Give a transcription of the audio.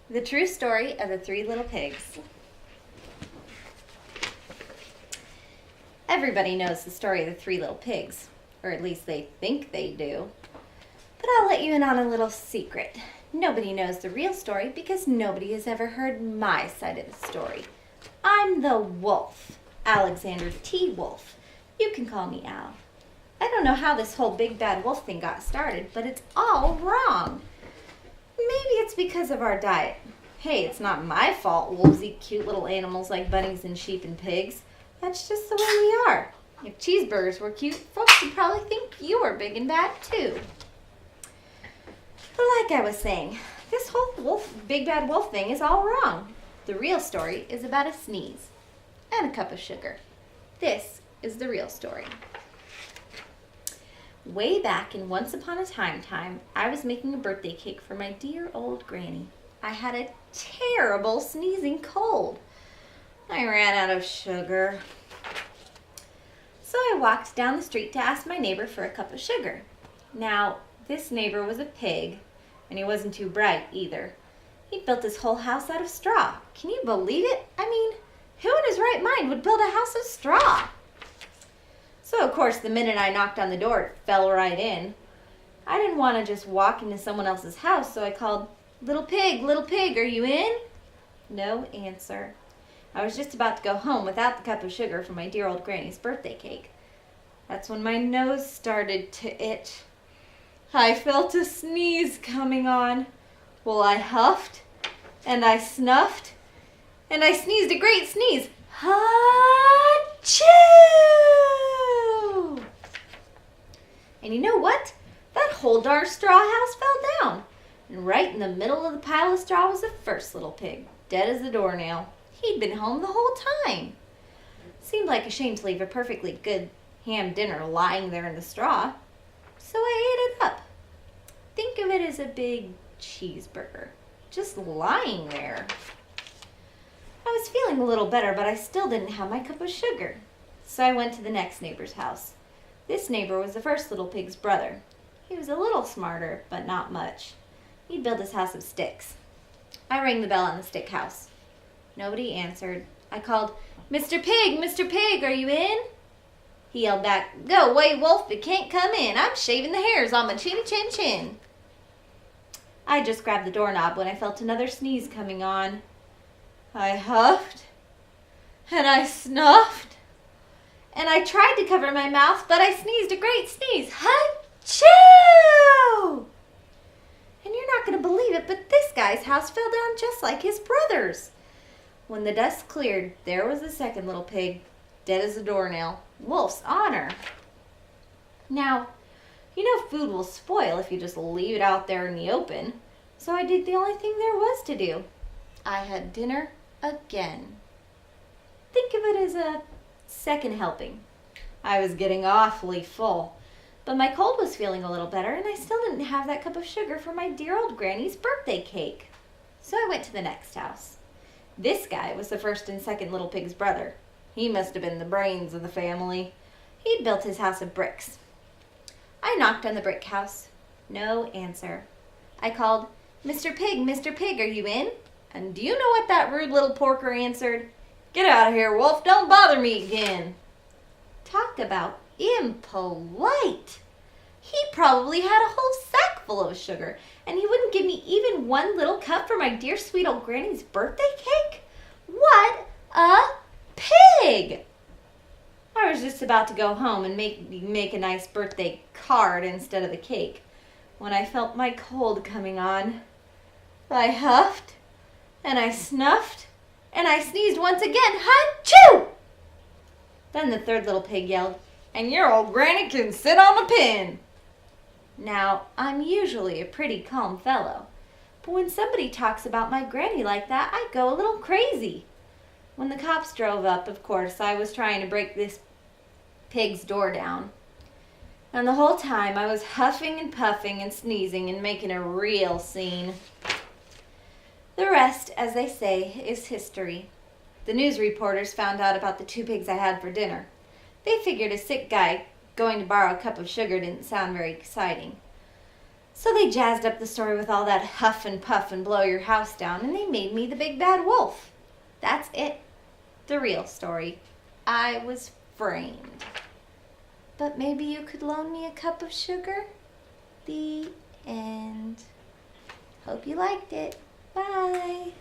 The true story of the three little pigs. Everybody knows the story of the three little pigs, or at least they think they do. But I'll let you in on a little secret. Nobody knows the real story because nobody has ever heard my side of the story. I'm the wolf, Alexander T. Wolf. You can call me Al. I don't know how this whole big bad wolf thing got started, but it's all wrong. Maybe it's because of our diet. Hey, it's not my fault wolves eat cute little animals like bunnies and sheep and pigs. That's just the way we are. If cheeseburgers were cute, folks would probably think you were big and bad too. But like I was saying, this whole big bad wolf thing is all wrong. The real story is about a sneeze and a cup of sugar. This is the real story. Way back in Once Upon a Time, I was making a birthday cake for my dear old granny. I had a terrible sneezing cold. I ran out of sugar. So I walked down the street to ask my neighbor for a cup of sugar. Now, this neighbor was a pig, and he wasn't too bright either. He built his whole house out of straw. Can you believe it? I mean, who in his right mind would build a house of straw? So, of course, the minute I knocked on the door, it fell right in. I didn't want to just walk into someone else's house, so I called, little pig, are you in?" No answer. I was just about to go home without the cup of sugar for my dear old granny's birthday cake. That's when my nose started to itch. I felt a sneeze coming on. Well, I huffed, and I snuffed, and I sneezed a great sneeze. Ha-choo! And you know what? That whole darn straw house fell down. And right in the middle of the pile of straw was the first little pig, dead as a doornail. He'd been home the whole time. Seemed like a shame to leave a perfectly good ham dinner lying there in the straw. So I ate it up. Think of it as a big cheeseburger, just lying there. I was feeling a little better, but I still didn't have my cup of sugar. So I went to the next neighbor's house. This neighbor was the first little pig's brother. He was a little smarter, but not much. He'd built his house of sticks. I rang the bell on the stick house. Nobody answered. I called, Mr. Pig, are you in?" He yelled back, "Go away, wolf, you can't come in. I'm shaving the hairs on my chinny chin chin." I just grabbed the doorknob when I felt another sneeze coming on. I huffed, and I snuffed, and I tried to cover my mouth, but I sneezed a great sneeze. Ha-choo! And you're not going to believe it, but this guy's house fell down just like his brother's. When the dust cleared, there was the second little pig, dead as a doornail. Wolf's honor. Now, you know food will spoil if you just leave it out there in the open. So I did the only thing there was to do. I had dinner again. Think of it as a second helping. I was getting awfully full, but my cold was feeling a little better, and I still didn't have that cup of sugar for my dear old granny's birthday cake. So I went to the next house. This guy was the first and second little pig's brother. He must have been the brains of the family. He'd built his house of bricks. I knocked on the brick house. No answer. I called, Mr. Pig, are you in?" And do you know what that rude little porker answered? "Get out of here, wolf, don't bother me again." Talk about impolite. He probably had a whole sack full of sugar, and he wouldn't give me even one little cup for my dear sweet old granny's birthday cake? What a pig! I was just about to go home and make a nice birthday card instead of the cake when I felt my cold coming on. I huffed, and I snuffed, and I sneezed once again. Ha-choo! Then the third little pig yelled, "And your old granny can sit on a pin." Now, I'm usually a pretty calm fellow, but when somebody talks about my granny like that, I go a little crazy. When the cops drove up, of course, I was trying to break this pig's door down. And the whole time I was huffing and puffing and sneezing and making a real scene. The rest, as they say, is history. The news reporters found out about the two pigs I had for dinner. They figured a sick guy going to borrow a cup of sugar didn't sound very exciting. So they jazzed up the story with all that huff and puff and blow your house down, and they made me the big bad wolf. That's it. The real story. I was framed. But maybe you could loan me a cup of sugar? The end. Hope you liked it. Bye.